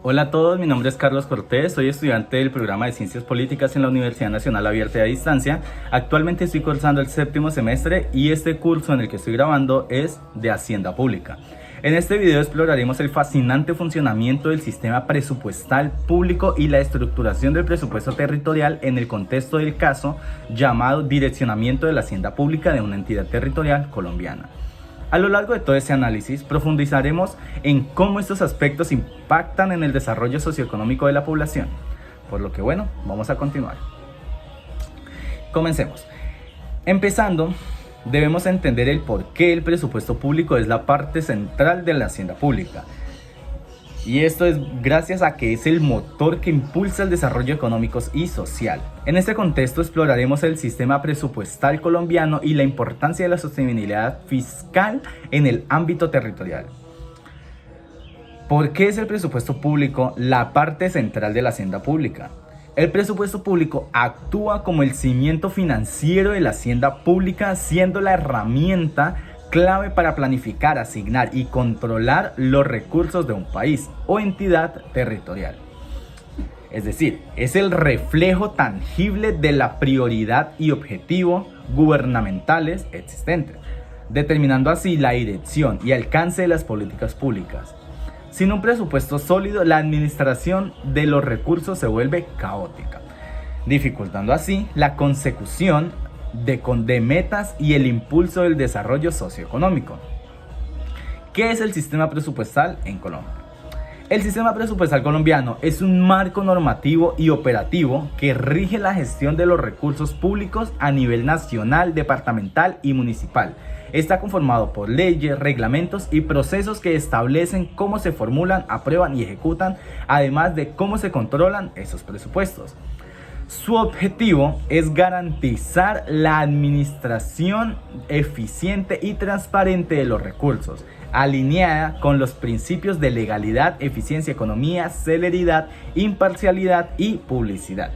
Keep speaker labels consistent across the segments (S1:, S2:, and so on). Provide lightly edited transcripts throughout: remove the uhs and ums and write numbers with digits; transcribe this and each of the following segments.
S1: Hola a todos, mi nombre es Carlos Cortés, soy estudiante del programa de Ciencias Políticas en la Universidad Nacional Abierta y a Distancia. Actualmente estoy cursando el séptimo semestre y este curso en el que estoy grabando es de Hacienda Pública. En este video exploraremos el fascinante funcionamiento del sistema presupuestal público y la estructuración del presupuesto territorial en el contexto del caso llamado direccionamiento de la Hacienda Pública de una entidad territorial colombiana. A lo largo de todo este análisis, profundizaremos en cómo estos aspectos impactan en el desarrollo socioeconómico de la población. Por lo que bueno, vamos a continuar. Comencemos. Empezando, debemos entender el por qué el presupuesto público es la parte central de la hacienda pública. Y esto es gracias a que es el motor que impulsa el desarrollo económico y social. En este contexto exploraremos el sistema presupuestal colombiano y la importancia de la sostenibilidad fiscal en el ámbito territorial. ¿Por qué es el presupuesto público la parte central de la hacienda pública? El presupuesto público actúa como el cimiento financiero de la hacienda pública, siendo la herramienta clave para planificar, asignar y controlar los recursos de un país o entidad territorial. Es decir, es el reflejo tangible de la prioridad y objetivo gubernamentales existentes, determinando así la dirección y alcance de las políticas públicas. Sin un presupuesto sólido, la administración de los recursos se vuelve caótica, dificultando así la consecución de metas y el impulso del desarrollo socioeconómico. ¿Qué es el sistema presupuestal en Colombia? El sistema presupuestal colombiano es un marco normativo y operativo que rige la gestión de los recursos públicos a nivel nacional, departamental y municipal. Está conformado por leyes, reglamentos y procesos que establecen cómo se formulan, aprueban y ejecutan, además de cómo se controlan esos presupuestos. Su objetivo es garantizar la administración eficiente y transparente de los recursos, alineada con los principios de legalidad, eficiencia, economía, celeridad, imparcialidad y publicidad.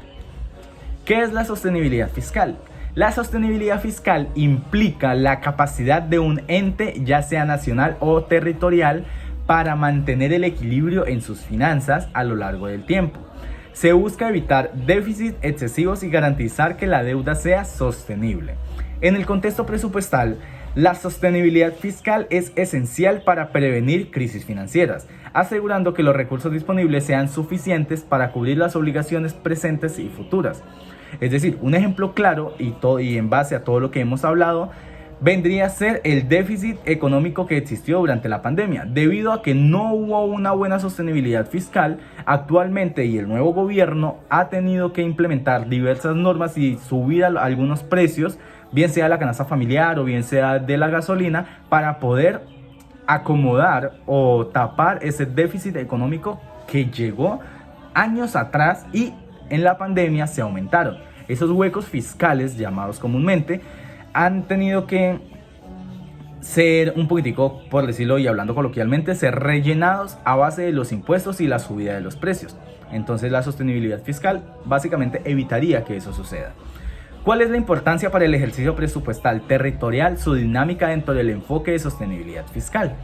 S1: ¿Qué es la sostenibilidad fiscal? La sostenibilidad fiscal implica la capacidad de un ente, ya sea nacional o territorial, para mantener el equilibrio en sus finanzas a lo largo del tiempo. Se busca evitar déficits excesivos y garantizar que la deuda sea sostenible. En el contexto presupuestal, la sostenibilidad fiscal es esencial para prevenir crisis financieras, asegurando que los recursos disponibles sean suficientes para cubrir las obligaciones presentes y futuras. Es decir, un ejemplo claro y en base a todo lo que hemos hablado, vendría a ser el déficit económico que existió durante la pandemia. Debido a que no hubo una buena sostenibilidad fiscal, actualmente y el nuevo gobierno ha tenido que implementar diversas normas y subir algunos precios, bien sea la canasta familiar o bien sea de la gasolina, para poder acomodar o tapar ese déficit económico que llegó años atrás y en la pandemia se aumentaron. Esos huecos fiscales, llamados comúnmente, han tenido que ser un poquitico, por decirlo y hablando coloquialmente, ser rellenados a base de los impuestos y la subida de los precios. Entonces la sostenibilidad fiscal básicamente evitaría que eso suceda. ¿Cuál es la importancia para el ejercicio presupuestal territorial, su dinámica dentro del enfoque de sostenibilidad fiscal?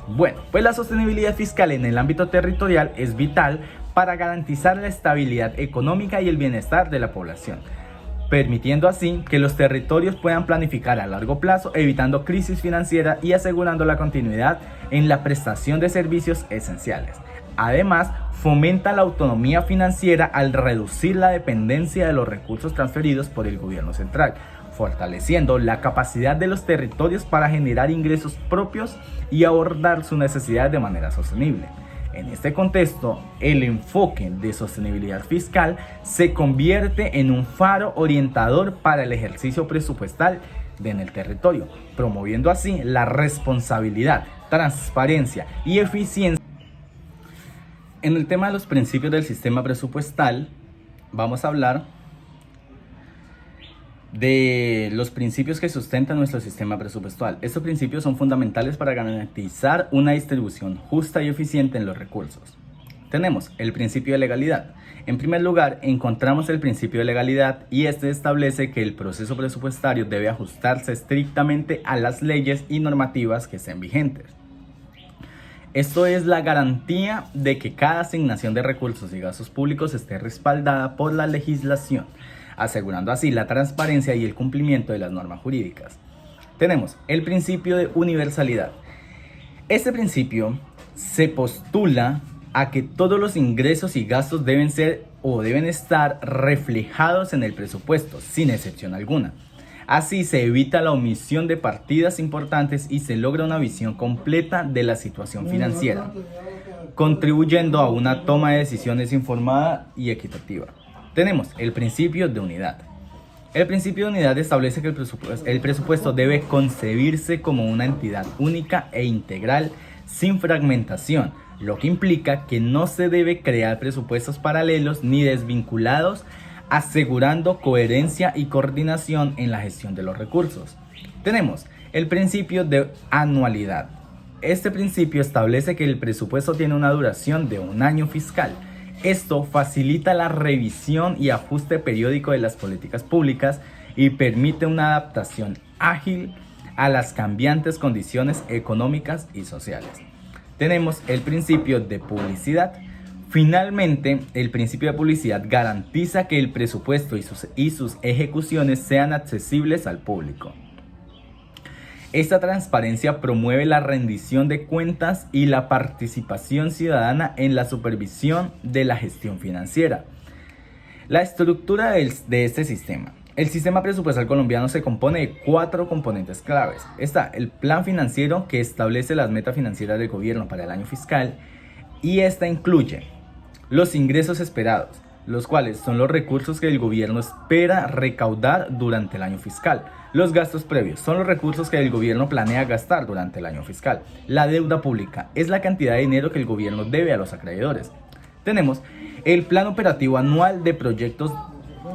S1: Bueno, pues la sostenibilidad fiscal en el ámbito territorial es vital para garantizar la estabilidad económica y el bienestar de la población, permitiendo así que los territorios puedan planificar a largo plazo, evitando crisis financiera y asegurando la continuidad en la prestación de servicios esenciales. Además, fomenta la autonomía financiera al reducir la dependencia de los recursos transferidos por el gobierno central, fortaleciendo la capacidad de los territorios para generar ingresos propios y abordar sus necesidades de manera sostenible. En este contexto, el enfoque de sostenibilidad fiscal se convierte en un faro orientador para el ejercicio presupuestal en el territorio, promoviendo así la responsabilidad, transparencia y eficiencia. En el tema de los principios del sistema presupuestal, vamos a hablar de los principios que sustentan nuestro sistema presupuestal. Estos principios son fundamentales para garantizar una distribución justa y eficiente en los recursos. Tenemos el principio de legalidad. En primer lugar, encontramos el principio de legalidad y este establece que el proceso presupuestario debe ajustarse estrictamente a las leyes y normativas que estén vigentes. Esto es la garantía de que cada asignación de recursos y gastos públicos esté respaldada por la legislación, asegurando así la transparencia y el cumplimiento de las normas jurídicas. Tenemos el principio de universalidad. Este principio se postula a que todos los ingresos y gastos deben ser o deben estar reflejados en el presupuesto, sin excepción alguna. Así se evita la omisión de partidas importantes y se logra una visión completa de la situación financiera, contribuyendo a una toma de decisiones informada y equitativa. Tenemos el principio de unidad. El principio de unidad establece que el presupuesto debe concebirse como una entidad única e integral, sin fragmentación, lo que implica que no se debe crear presupuestos paralelos ni desvinculados, asegurando coherencia y coordinación en la gestión de los recursos. Tenemos el principio de anualidad. Este principio establece que el presupuesto tiene una duración de un año fiscal. Esto facilita la revisión y ajuste periódico de las políticas públicas y permite una adaptación ágil a las cambiantes condiciones económicas y sociales. Tenemos el principio de publicidad. Finalmente, el principio de publicidad garantiza que el presupuesto y sus ejecuciones sean accesibles al público. Esta transparencia promueve la rendición de cuentas y la participación ciudadana en la supervisión de la gestión financiera. La estructura de este sistema. El sistema presupuestal colombiano se compone de 4 componentes claves. Está el plan financiero, que establece las metas financieras del gobierno para el año fiscal, y esta incluye los ingresos esperados, los cuales son los recursos que el gobierno espera recaudar durante el año fiscal. Los gastos previos son los recursos que el gobierno planea gastar durante el año fiscal. La deuda pública es la cantidad de dinero que el gobierno debe a los acreedores. Tenemos el plan operativo anual de proyectos,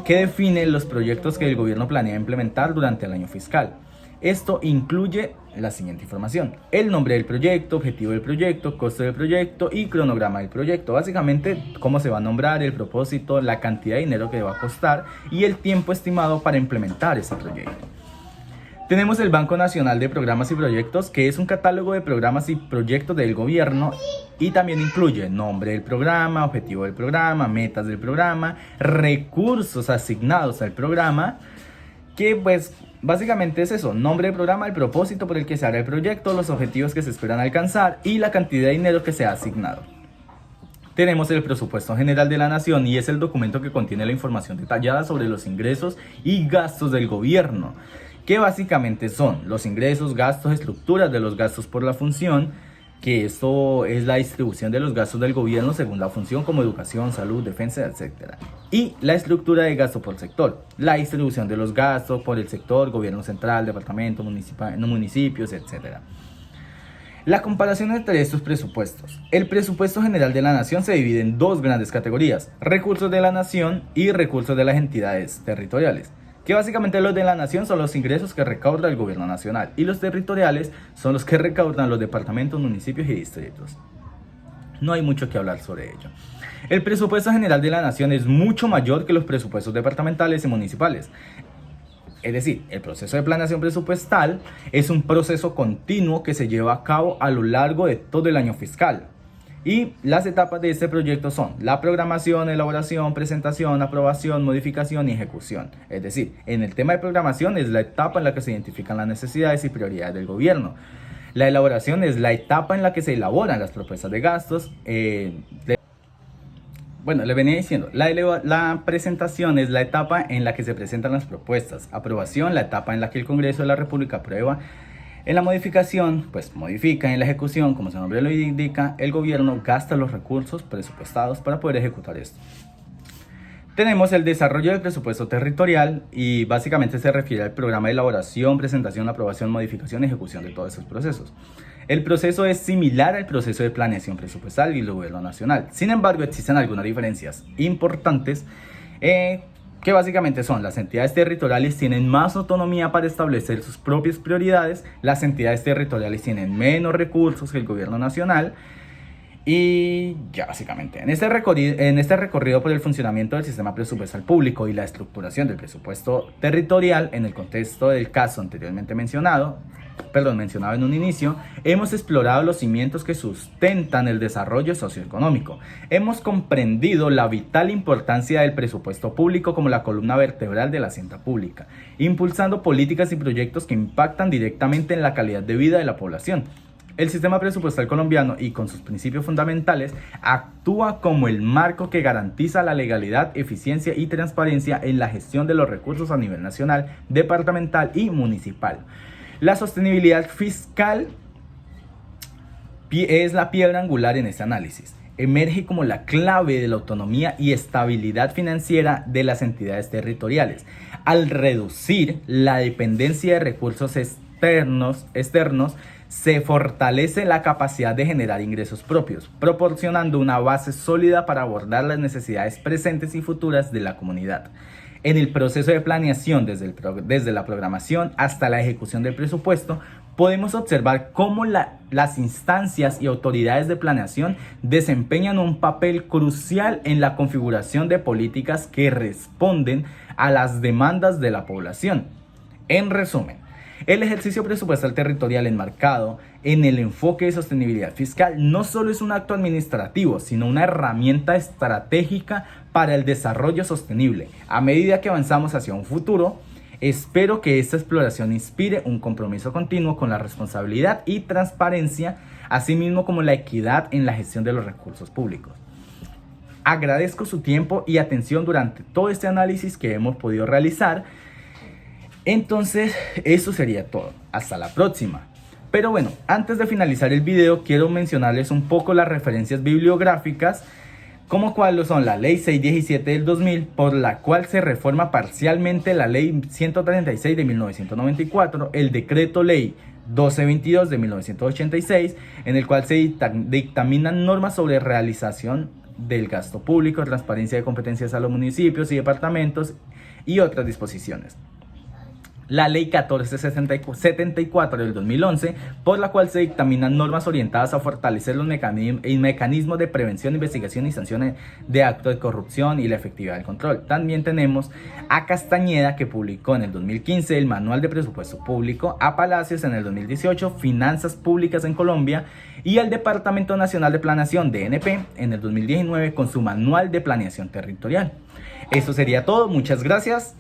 S1: que define los proyectos que el gobierno planea implementar durante el año fiscal. Esto incluye la siguiente información: el nombre del proyecto, objetivo del proyecto, costo del proyecto y cronograma del proyecto. Básicamente, cómo se va a nombrar, el propósito, la cantidad de dinero que va a costar y el tiempo estimado para implementar ese proyecto. Tenemos el Banco Nacional de Programas y Proyectos, que es un catálogo de programas y proyectos del gobierno y también incluye nombre del programa, objetivo del programa, metas del programa, recursos asignados al programa, que pues básicamente es eso: nombre del programa, el propósito por el que se hará el proyecto, los objetivos que se esperan alcanzar y la cantidad de dinero que se ha asignado. Tenemos el Presupuesto General de la Nación, y es el documento que contiene la información detallada sobre los ingresos y gastos del gobierno, que básicamente son los ingresos, gastos, estructuras de los gastos por la función, que esto es la distribución de los gastos del gobierno según la función, como educación, salud, defensa, etc. Y la estructura de gasto por sector, la distribución de los gastos por el sector, gobierno central, departamento, municipios, etc. La comparación entre estos presupuestos. El presupuesto general de la nación se divide en 2 grandes categorías: recursos de la nación y recursos de las entidades territoriales, que básicamente los de la nación son los ingresos que recauda el gobierno nacional y los territoriales son los que recaudan los departamentos, municipios y distritos. No hay mucho que hablar sobre ello. El presupuesto general de la nación es mucho mayor que los presupuestos departamentales y municipales. Es decir, el proceso de planeación presupuestal es un proceso continuo que se lleva a cabo a lo largo de todo el año fiscal. Y las etapas de este proyecto son la programación, elaboración, presentación, aprobación, modificación y ejecución. Es decir, en el tema de programación es la etapa en la que se identifican las necesidades y prioridades del gobierno. La elaboración es la etapa en la que se elaboran las propuestas de gastos. Le venía diciendo, la presentación es la etapa en la que se presentan las propuestas. Aprobación, la etapa en la que el Congreso de la República aprueba. En la modificación, pues modifica. En la ejecución, como su nombre lo indica, el gobierno gasta los recursos presupuestados para poder ejecutar esto. Tenemos el desarrollo del presupuesto territorial, y básicamente se refiere al programa de elaboración, presentación, aprobación, modificación y ejecución de todos esos procesos. El proceso es similar al proceso de planeación presupuestal y el gobierno nacional. Sin embargo, existen algunas diferencias importantes, que básicamente son: las entidades territoriales tienen más autonomía para establecer sus propias prioridades, las entidades territoriales tienen menos recursos que el gobierno nacional, Y ya básicamente, en este recorrido por el funcionamiento del sistema presupuestal público y la estructuración del presupuesto territorial en el contexto del caso anteriormente mencionado en un inicio, hemos explorado los cimientos que sustentan el desarrollo socioeconómico. Hemos comprendido la vital importancia del presupuesto público como la columna vertebral de la hacienda pública, impulsando políticas y proyectos que impactan directamente en la calidad de vida de la población. El sistema presupuestal colombiano y con sus principios fundamentales actúa como el marco que garantiza la legalidad, eficiencia y transparencia en la gestión de los recursos a nivel nacional, departamental y municipal. La sostenibilidad fiscal es la piedra angular en este análisis. Emerge como la clave de la autonomía y estabilidad financiera de las entidades territoriales, al reducir la dependencia de recursos externos, se fortalece la capacidad de generar ingresos propios, proporcionando una base sólida para abordar las necesidades presentes y futuras de la comunidad. En el proceso de planeación, desde la programación hasta la ejecución del presupuesto, podemos observar cómo las instancias y autoridades de planeación desempeñan un papel crucial en la configuración de políticas que responden a las demandas de la población. En resumen, el ejercicio presupuestal territorial enmarcado en el enfoque de sostenibilidad fiscal no solo es un acto administrativo, sino una herramienta estratégica para el desarrollo sostenible. A medida que avanzamos hacia un futuro, espero que esta exploración inspire un compromiso continuo con la responsabilidad y transparencia, asimismo como la equidad en la gestión de los recursos públicos. Agradezco su tiempo y atención durante todo este análisis que hemos podido realizar. Entonces, eso sería todo. Hasta la próxima. Pero bueno, antes de finalizar el video, quiero mencionarles un poco las referencias bibliográficas, como cuáles son la Ley 617 del 2000, por la cual se reforma parcialmente la Ley 136 de 1994, el Decreto Ley 1222 de 1986, en el cual se dictaminan normas sobre realización del gasto público, transparencia de competencias a los municipios y departamentos y otras disposiciones. La Ley 1474 del 2011, por la cual se dictaminan normas orientadas a fortalecer los mecanismos de prevención, investigación y sanciones de actos de corrupción y la efectividad del control. También tenemos a Castañeda, que publicó en el 2015 el Manual de Presupuesto Público, a Palacios en el 2018 Finanzas Públicas en Colombia, y al Departamento Nacional de Planeación, DNP, en el 2019 con su Manual de Planeación Territorial. Eso sería todo, muchas gracias.